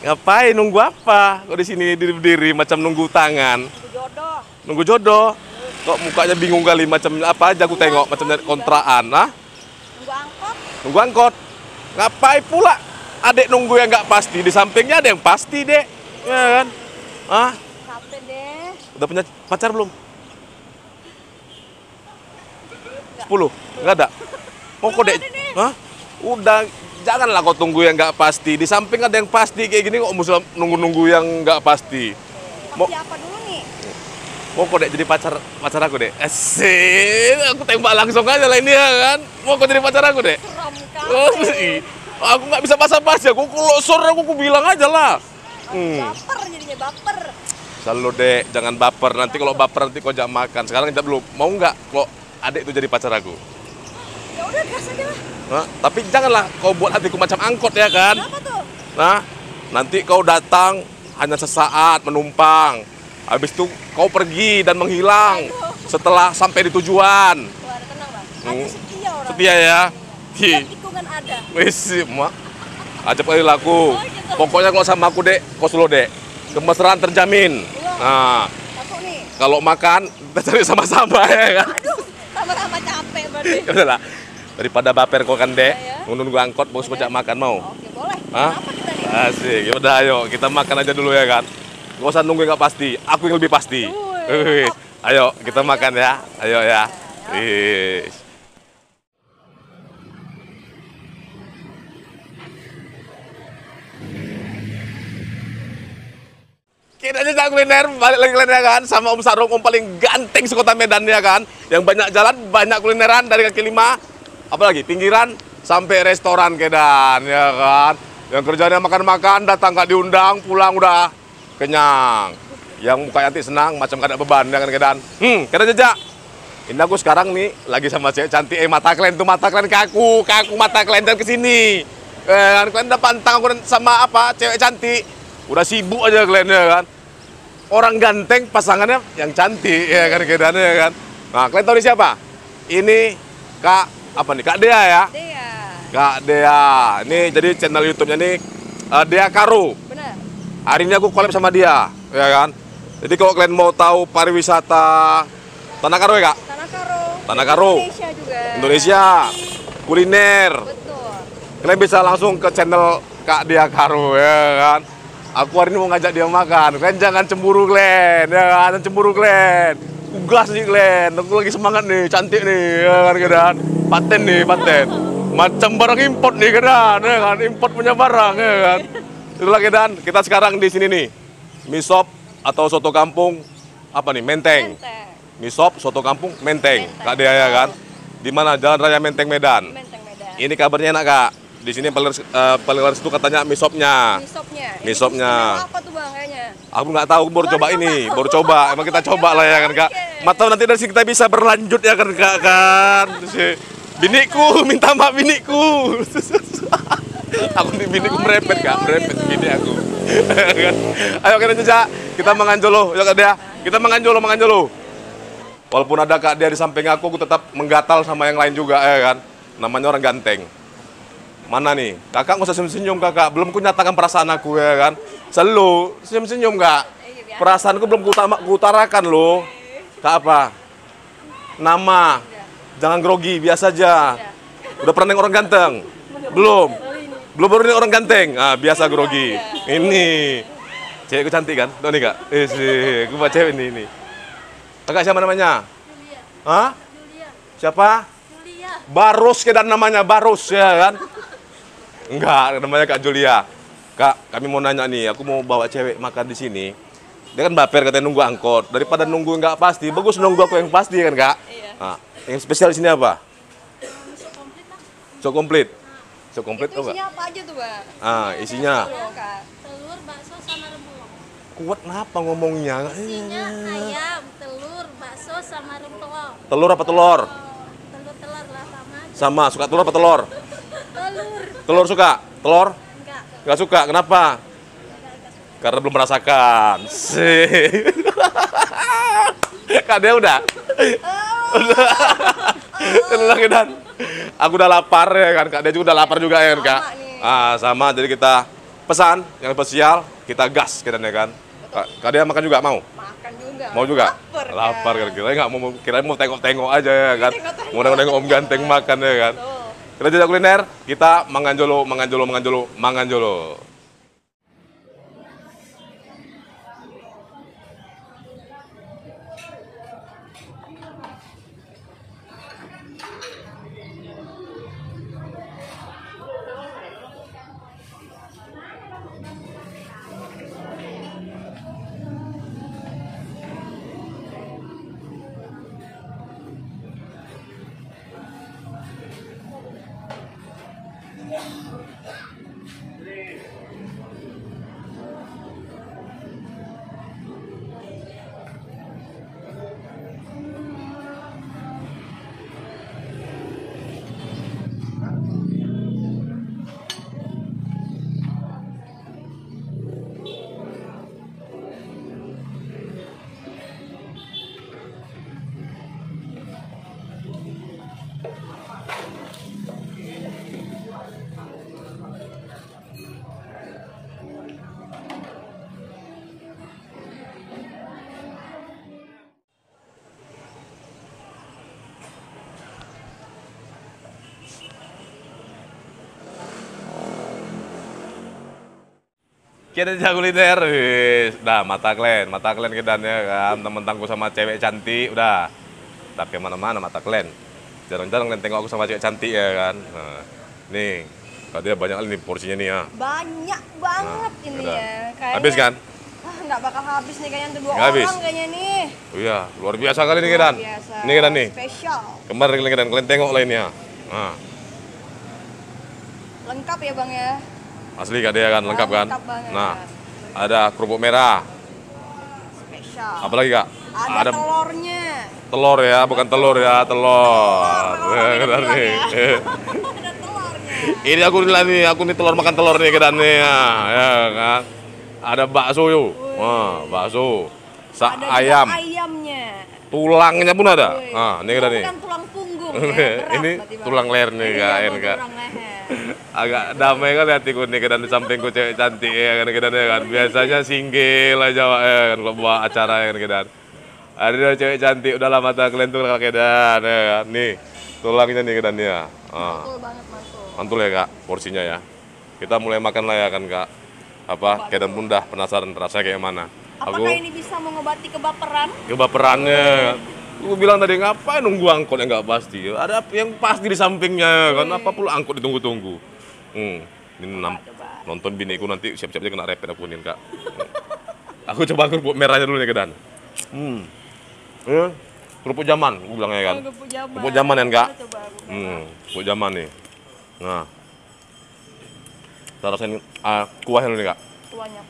Ngapain nunggu apa? Kok di sini diri-diri macam nunggu tangan? Nunggu jodoh. Nunggu jodoh. Kok mukanya bingung kali macam apa aja aku tengok macam dari kontraan, ah? Nunggu angkot. Nunggu angkot. Ngapain pula? Adek nunggu yang nggak pasti, di sampingnya ada yang pasti, Dek. Ya kan? Ah, Capek deh. udah punya pacar belum? 10? Nggak ada? Mau kok, Dek? Hah? Udah, janganlah kau tunggu yang nggak pasti. Di samping ada yang pasti kayak gini kok mesti nunggu-nunggu yang nggak pasti. Mau Pasti apa dulu nih? mau kok, Dek, jadi pacar aku, Dek? Asik, aku tembak langsung aja lah ini ya kan. Mau kok jadi pacar aku, Dek? Seram Oh, kali. aku nggak bisa basa-basi, aku kalau sore aku bilang aja lah. Baper jadinya baper. Selalu, Dek, jangan baper. Nanti kalau baper nanti kau ajak makan. Sekarang kita belum. Mau nggak kalau adek itu jadi pacar aku? Ya udah gas aja lah. Nah, tapi janganlah kau buat hatiku macam angkot ya kan? Kenapa tuh? Nah, nanti kau datang hanya sesaat menumpang. Habis itu kau pergi dan menghilang setelah sampai di tujuan. Wah, tenang lah. Aku setia orang. Setia ya? Tiap tikungan ada. Wis, mak. Ajab kali laku. Pokoknya kalau sama aku, Dek, kau selalu, Dek. Kemesraan terjamin. Nah, Satu nih. kalau makan kita cari sama-sama ya kan? Aduh, sama-sama capek berarti. Ya udahlah. Daripada baper kau kan, Dek. Ya, ya. Nunggu angkot, bos ajak makan mau. Oke, boleh. Hah? Apa kita nih? Asik. Ya udah, ayo kita makan aja dulu ya kan. Gak usah nunggu yang nggak pasti. Aku yang lebih pasti. Wih, Wih. Ayo kita makan ya. Ayo ya. Wih. Kita aja kuliner, balik lagi kuliner kan sama Om Sarung, Om paling ganteng sekota Medan ya kan. Yang banyak jalan, banyak kulineran dari kaki lima, apalagi pinggiran sampai restoran Kedan ya kan. Yang kerjanya makan-makan, datang nggak diundang, pulang udah kenyang. Yang muka nanti senang, macam gak ada beban ya kan Kedan. Kedan jejak. Ini aku sekarang nih lagi sama cewek cantik, mata kalian tuh mata kalian kaku mata kalian dan kesini. Kalian udah pantang aku sama apa cewek cantik. Udah sibuk aja kalian ya kan. Orang ganteng pasangannya yang cantik ya kan Kedan ya kan. Nah, kalian tahu ini siapa? Ini Kak apa nih? Kak Dea ya. Dea. Kak Dea. Ini jadi channel YouTube-nya nih Dea Karo. Benar. Hari ini aku collab sama dia, ya kan. Jadi kalau kalian mau tahu pariwisata Tanah Karo ya, Kak? Tanah Karo. Tanah Karo. Indonesia juga. Indonesia, kuliner. Betul. Kalian bisa langsung ke channel Kak Dea Karo ya kan. Aku hari ini mau ngajak dia makan. Kalian jangan cemburu, Glenn. Ya kan, jangan cemburu, Glenn. Gas nih, Glenn. Aku lagi semangat nih, cantik nih, ya kan, Kedan. Paten nih, paten. Macam barang import nih, Kedan. Ya kan, import punya barang, ya kan. Itulah, Kedan. Kita sekarang di sini nih. Mie sop atau soto kampung apa nih? Menteng. Menteng. Mie sop, soto kampung, Menteng. Menteng. Kak Dea ya kan. Di mana? Jalan Raya Menteng Medan. Menteng Medan. Ini kabarnya enak, Kak. Di sini paling laris itu katanya mie sopnya. Mie sopnya. Mie sopnya. Apa tuh Bang kayaknya? Aku nggak tahu, baru coba ini, baru coba. Emang kita coba lah ya kan, Kak. Oke. Mata nanti dari sini kita bisa berlanjut ya kan, Kak kan. Biniku, minta maaf biniku. Aku nih biniku Oke, merepet, Kak, oh merepet gitu. bini aku. Ayo kita jejak, kita mangan jolo, ya Kak Dea. Kita mangan jolo, mangan jolo. Walaupun ada Kak Dea di samping aku tetap menggatal sama yang lain juga ya kan. Namanya orang ganteng. Mana nih? Kakak nggak usah senyum-senyum, Kakak. Belum kunyatakan perasaan aku ya kan. Selalu senyum-senyum, Kak. Perasaanku belum kuutarakan loh. Kak apa? Nama. Jangan grogi, biasa aja. Udah pernah nengok orang ganteng? Belum. Belum baru nengok orang ganteng. Ah, biasa grogi. Ini. Cewekku cantik kan? Tuh nih, Kak. Sih, aku buat cewek ini. Kakak siapa namanya? Hah? Siapa? Barus Kedan namanya, Barus ya kan? Enggak, namanya Kak Julia. Kak, kami mau nanya nih, aku mau bawa cewek makan di sini. Dia kan baper katanya nunggu angkot. Daripada nunggu nggak pasti, bagus nunggu aku yang pasti kan, Kak? Iya. Nah, yang spesial di sini apa? Cok komplit. Cok komplit Itu tuh, Kak? isinya apa aja tuh, Bang? Ah, isinya. Tuh, Kak. Telur, bakso, sama rempeyek. Kuat kenapa ngomongnya? Isinya ayam, telur, bakso, sama rempeyek. Telur apa telur? Telur lah sama. Sama, suka telur apa telur? Telur. Telur suka? Telur? Enggak. Nggak suka, kenapa? Karena belum merasakan. Sih. Kak Dea udah? Udah. Udah, Kedan. Aku udah lapar ya kan, Kak Dea juga udah lapar juga ya kan, Kak? Sama nih. Ah, sama, jadi kita pesan yang spesial, kita gas kita ya kan. Kak Dea makan juga mau? Makan juga. Mau juga? Lapar Lapar kira nggak mau, kirain mau tengok-tengok aja ya kan. Tengok-tengok. Mau nengok Om Ganteng makan ya kan. Tuh. Kita jajak kuliner, kita mangan jolo, mangan jolo, mangan jolo, mangan jolo. Kita jajak kuliner, udah mata kalian kedannya kan, temen-temenku sama cewek cantik, udah. Tapi mana-mana mata kalian. Jarang-jarang kalian tengok aku sama cewek cantik ya kan. Nah, nih, kalau dia banyak kali nih porsinya nih ya. Banyak banget ini udah. ya. Kayaknya, Habis kan? Nggak bakal habis nih kayaknya untuk 2 Nggak habis? orang kayaknya nih. Oh iya, luar biasa kali nih kedan. Luar biasa. Ini kedan nih. Spesial. Kemarin kalian tengok lainnya. Nah, Lengkap ya Bang ya. asli Kak Dea kan, lengkap kan? Lengkap banget. Nah, ada kerupuk merah. Spesial. Apalagi Kak? Ada telurnya. Telur ya, bukan telur ya, telur. Telur, Kedan bilang nih. ya. Ada telurnya. Ini aku nih telur makan telur nih kedan nih ya kan. Ada bakso yuk. Wah, bakso. Ada Ayam. juga ayamnya. Tulangnya pun ada. Wih. Nah, ini kedan nih. Bukan tulang punggung ya. Berat Ini berarti, Bang. tulang leher nih Ini Kak, double ini Kak. tulang leher. Agak damai kan hatiku nih kedan di sampingku cewek cantik ya kan kedan ya kan. Biasanya single aja Wak, ya kan kalau buat acara ya kan kedan. Ada cewek cantik udah lama tak kalian tuh kedan ya kan. Nih, tulangnya nih kedan ya. Mantul banget mantul. Mantul ya Kak, porsinya ya. Kita mulai makan lah ya kan Kak. Apa, kedan pun dah penasaran rasanya kayak mana. Apakah ini bisa mengobati kebaperan? Kebaperannya. Aku bilang tadi ngapain nunggu angkot yang nggak pasti. Ada yang pasti di sampingnya kan. Apa pula angkot ditunggu-tunggu. Ini nonton biniku nanti siap-siap aja kena repet aku nih Kak. Aku coba kerupuk merahnya dulu nih kedan. Kerupuk zaman, aku bilangnya kan. Kerupuk zaman kan Kak. Kerupuk zaman nih. Nah, kita rasain kuahnya dulu nih Kak. Kuahnya.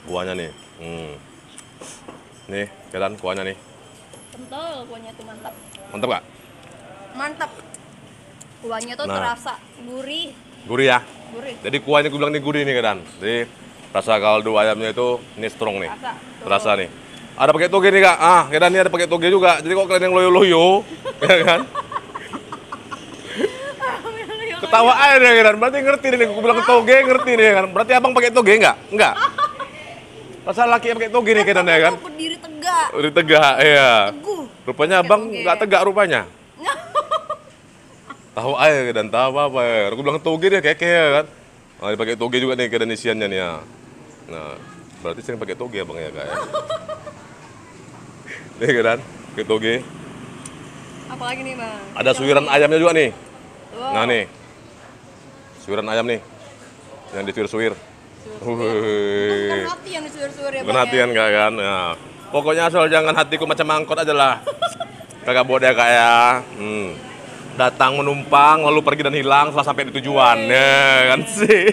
Kuahnya nih. Nih, kedan kuahnya nih. Kental kuahnya tuh mantap. Mantap Kak? Mantap. Kuahnya tuh Nah. terasa gurih. Gurih ya? Gurih. Jadi kuahnya aku bilang nih gurih nih kedan. Jadi rasa kaldu ayamnya itu ini strong nih. Terasa nih. Ada pakai toge nih Kak. Kedan ini ada pakai toge juga. Jadi kok kalian yang loyo-loyo, ya kan? Ketawa aja deh kedan. Berarti ngerti nih. Aku bilang toge ngerti nih kan. Berarti abang pakai toge enggak? Enggak. Rasa laki yang pakai toge nih kedan ya kan? Berdiri tegak. Udah tegak, iya. Teguh. Rupanya Pakai abang toge. nggak tegak rupanya. Tahu aja dan tahu apa ya. Aku bilang toge dia keke ya kan. Nah, dipakai toge juga nih kedan isiannya nih ya. Nah, berarti sering pakai toge abang ya Kak ya. Nih kedan, pakai toge. Apalagi nih Bang? Ada suiran ayamnya juga nih. Wow. Nah nih, suiran ayam nih. Yang disuir-suir. Bukan hati yang disuir-suir ya Bukan Bang hatian Kak kan. Nah, pokoknya asal jangan hatiku macam angkot aja lah. Kagak boleh Kak ya. Datang menumpang lalu pergi dan hilang setelah sampai di tujuan ya kan sih.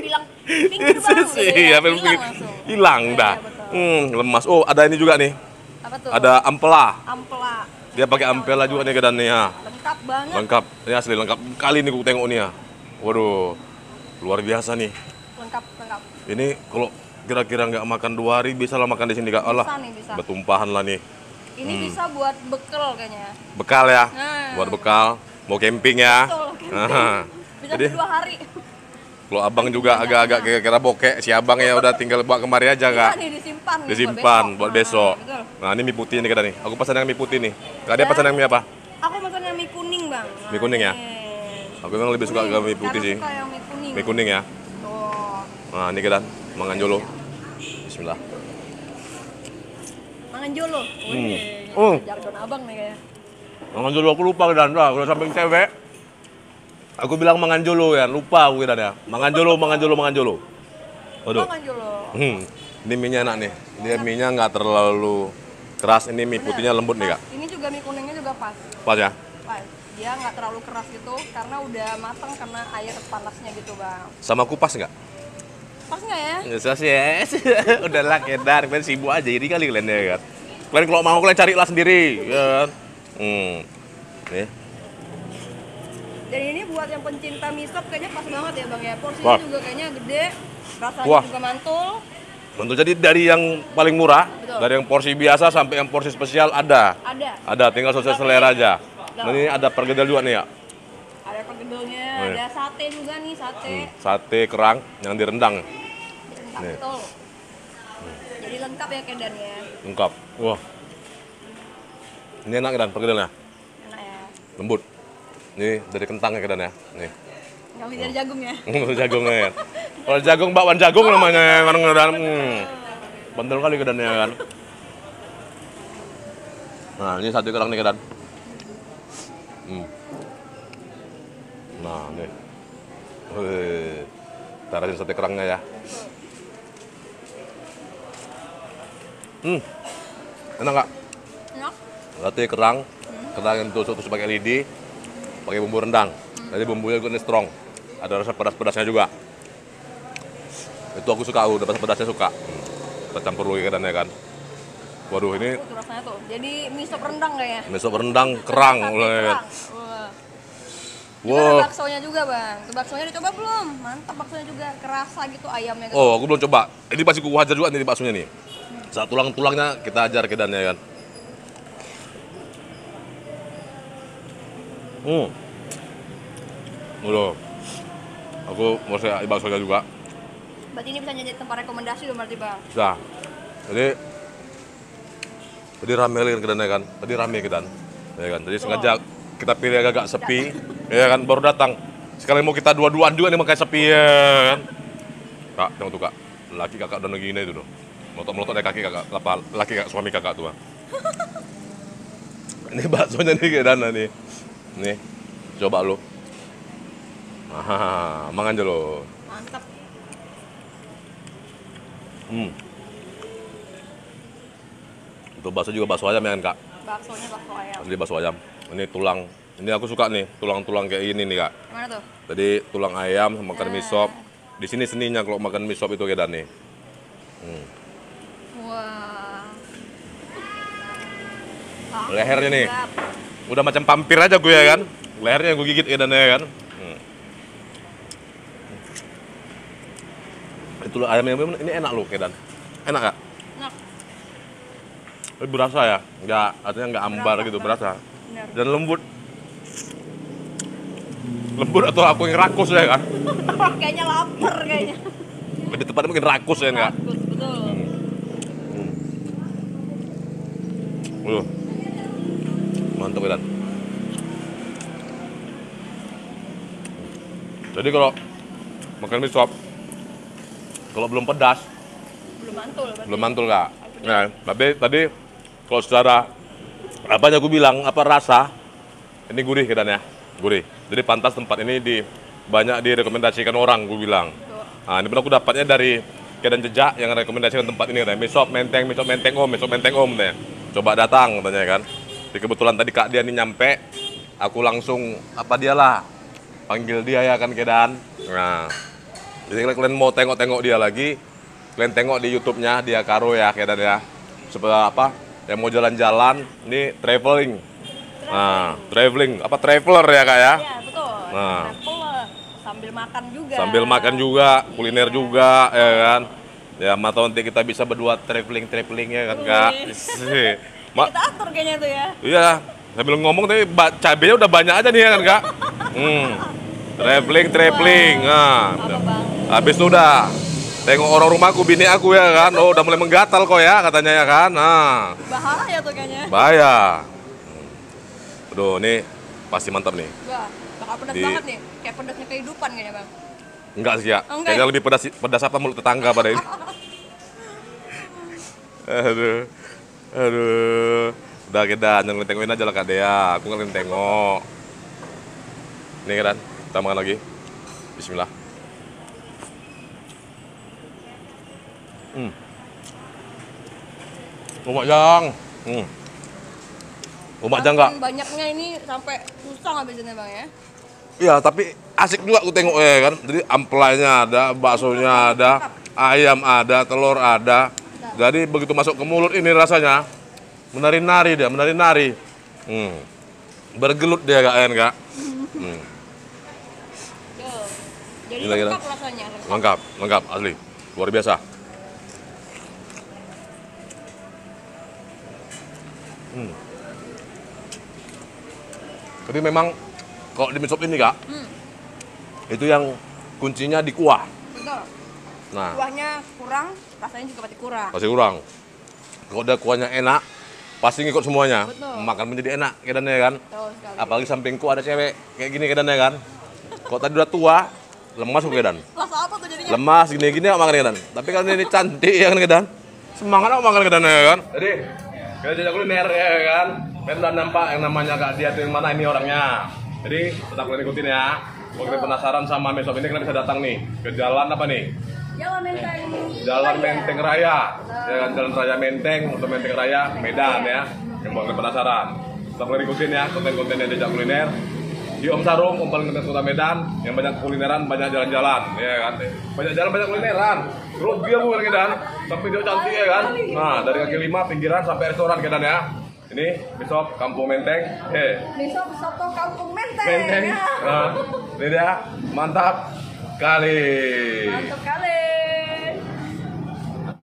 Bilang pinggir Bang. Iya, hilang dah. Betul. Lemas. Oh, ada ini juga nih. Apa tuh? Ada ampela. Ampela. Dia pakai ampela juga nih kedan nih ya. Lengkap banget. Lengkap. Ini asli lengkap. Kali ini aku tengok nih ya. Waduh. Luar biasa nih. Lengkap. Ini kalau kira-kira nggak makan 2 hari bisa lah makan di sini Kak. Allah. Bisa nih, bisa. Bertumpahan lah nih. Ini bisa buat bekal kayaknya. Bekal ya. Nah. Buat bekal. Mau camping ya. Betul. Nah. Bisa Jadi 2 hari. Kalau abang juga agak-agak kira-kira bokek, si abang ya udah tinggal bawa kemari aja kak. Nih disimpan nih Disimpan buat besok. Betul. Nah ini mie putih nih kita nih. Aku pesan yang mie putih nih. Kak dia pesan yang mie apa? Aku pesan yang mie kuning bang. Mie kuning ya? Nih. Aku memang lebih suka ke mie putih Karena sih. suka yang mie kuning. Mie kuning ya. Tuh. Nah ini kita mangan jolo. Bismillah. Mangan jolo. Jargon abang nih kayaknya. Mangan jolo aku lupa dan udah samping cewek. Aku bilang mangan jolo ya, lupa aku ya. Mangan jolo. Waduh. Mangan jolo. Ini mie-nya enak nih. Dia mie-nya nggak terlalu keras. Ini mie putihnya lembut nih kak. Ini juga mie kuningnya juga pas. Pas ya? Pas. Dia nggak terlalu keras gitu karena udah matang karena air panasnya gitu bang. Sama kupas nggak? Pas nggak ya? Nggak yes. Udahlah kedan, kalian sibuk aja. Jadi kali kalian ya kan. Kalian kalau mau kalian carilah sendiri, ya kan? Nih. Dan ini buat yang pencinta mie sop kayaknya pas banget ya bang ya. Porsinya Wah. juga kayaknya gede, rasanya Wah. juga mantul. Tentu jadi dari yang paling murah, Betul. dari yang porsi biasa sampai yang porsi spesial ada. Ada. Tinggal sesuai selera aja. Nah, ini ada perkedel juga nih ya. Ada pergedelnya, Oh, iya. ada sate juga nih sate. Sate kerang yang direndang. Lengkap Nih. betul. Jadi lengkap ya kedan ya. Lengkap. Wah. Ini enak kan perkedelnya. Enak ya. Lembut. Ini dari kentang ya kedan ya. Nih. Nggak bisa dari jagung ya. Jagungnya ya. Kalau jagung bakwan jagung namanya kadang-kadang. Bentul kali kedannya kan. Nah, ini sate kerang nih kedan. Nah, nih. Wih. Kita rasain sate kerangnya ya. Enak nggak? Enak. Sate kerang yang tusuk-tusuk pakai lidi, pakai bumbu rendang. Jadi bumbunya juga strong. Ada rasa pedas-pedasnya juga. Itu aku suka, udah pedas-pedasnya suka. Kita campur lagi kedannya kan. Waduh ini Tuh rasanya tuh. Jadi mie sop rendang kayaknya. mie sop rendang kerang. Sate Wah. kerang. Wah. Juga ada baksonya juga bang. Tuh baksonya dicoba belum? Mantap baksonya juga. Kerasa gitu ayamnya gitu. Oh, aku belum coba. Ini pasti ku hajar juga nih di baksonya nih. Saat tulang-tulangnya kita ajar kedannya kan. Udah. Aku mau saya baksonya juga. Berarti ini bisa jadi tempat rekomendasi dong berarti bang. Nah, jadi rame lagi kedannya kan. Tadi rame kedan. Ya kan. Jadi sengaja kita pilih agak sepi, ya kan baru datang. Sekali mau kita dua-duaan juga nih makanya sepi ya kan. Kak, tengok tuh kak. Laki kakak udah gini itu tuh. Melotot-melotot dari kaki kakak, laki kakak suami kakak tuh. Ini baksonya nih kedan nih. Nih, coba lu. Mangan aja lo. Mantap. Itu bakso juga bakso ayam ya kan kak? Baksonya bakso ayam. Tadi bakso ayam. Ini tulang. Ini aku suka nih, tulang-tulang kayak ini nih kak. Mana tuh? Tadi tulang ayam makan mie sop. Di sini seninya kalau makan mie sop itu kedan nih. Wah. Lehernya nih. Siap. Udah macam pampir aja gue ya kan. Lehernya gue gigit kedannya kan. Itu ayamnya ini enak loh kedan. Enak kak? Enak. Tapi berasa ya, nggak artinya nggak ambar gitu, berasa. Bener. Dan lembut. Lembut atau aku yang rakus ya kan? Kayaknya lapar kayaknya. Lebih tepatnya mungkin rakus ya kak. Bagus, betul. Mantap kedan. Jadi kalau makan mie sop, kalau belum pedas, Belum mantul berarti. belum mantul kak. Nah, tapi tadi kalau secara apa yang aku bilang, apa rasa, ini gurih kedannya, gurih. Jadi pantas tempat ini banyak direkomendasikan orang, gue bilang. Nah, ini pun aku dapatnya dari kedan jejak yang rekomendasikan tempat ini katanya. Mie sop menteng om katanya. Coba datang katanya kan. Jadi kebetulan tadi kak dia nih nyampe, aku langsung panggil dia ya kan kedan. Nah, jadi kalau kalian mau tengok-tengok dia lagi, kalian tengok di YouTube-nya dia Karo ya kedan ya. Seperti apa? Yang mau jalan-jalan, ini traveling. Nah, traveler ya kak ya. Iya, betul. Nah. Traveler. Sambil makan juga. Sambil makan juga, kuliner juga, ya kan. Ya, atau nanti kita bisa berdua traveling ya kan kak. Kita atur kayaknya tuh ya. Iya, sambil ngomong tapi cabenya udah banyak aja nih ya kan kak. Traveling. Nah, Apa bang? habis itu udah tengok orang rumahku, bini aku ya kan. Oh, udah mulai menggatal kok ya katanya ya kan. Nah, Bahaya tuh kayaknya. bahaya. Aduh, ini pasti mantap nih. Wah, bakal pedas Di- banget nih. Kayak pedasnya kehidupan kayaknya bang. Enggak sih ya. Oh, enggak Kayaknya ya? lebih pedas apa mulut tetangga pada ini. Aduh. Udah kita jangan tengok aja lah Kak Dea. Aku nggak tengok. Nih kan, kita makan lagi. Bismillah. Umak jang. Umak jang nggak? Saking banyaknya ini sampai susah ngabisinnya bang ya. Iya, tapi asik juga aku tengok ya kan. Jadi amplanya ada, baksonya ada, ayam ada, telur ada. Jadi begitu masuk ke mulut ini rasanya menari-nari dia, menari-nari. Bergelut dia kak. Tuh. Jadi Gila-gila. lengkap rasanya. Lengkap, asli. Luar biasa. Jadi memang kalau di mie sop ini kak, itu yang kuncinya di kuah. Betul. Nah, Kuahnya kurang, rasanya juga pasti kurang. pasti kurang. Kalau udah kuahnya enak, pasti ngikut semuanya. Betul. Makan menjadi enak kedannya kan. Betul sekali. Apalagi sampingku ada cewek kayak gini kedannya kan. Kalau tadi udah tua, lemas kok kedan. Rasa apa tuh jadinya? Lemas gini-gini aku makan kedan. Tapi kalau ini cantik ya kan kedan. Semangat aku makan kedannya ya kan. Jadi kita jajak kuliner ya kan. Kita udah nampak yang namanya Kak Dia tuh yang mana ini orangnya. Jadi tetap kalian ikutin ya. Kalau kalian penasaran sama mie sop ini kalian bisa datang nih ke jalan apa nih? Jalan Menteng. Jalan Menteng Raya, ya kan? Jalan Raya Menteng atau Menteng Raya Medan ya. Yang mau kalian penasaran, tetap kalian ikutin ya konten-konten yang diajak kuliner. Di Om Sarung, Om paling dekat kota Medan, yang banyak kulineran, banyak jalan-jalan, ya kan? Banyak jalan, banyak kulineran. Terus dia bukan Medan, tapi dia cantik ya kan? Nah, dari kaki lima pinggiran sampai restoran Medan ya. Ini besok Kampung Menteng, Besok soto kampung Menteng. Menteng. Ya. Nah, ini dia, mantap kali. Mantap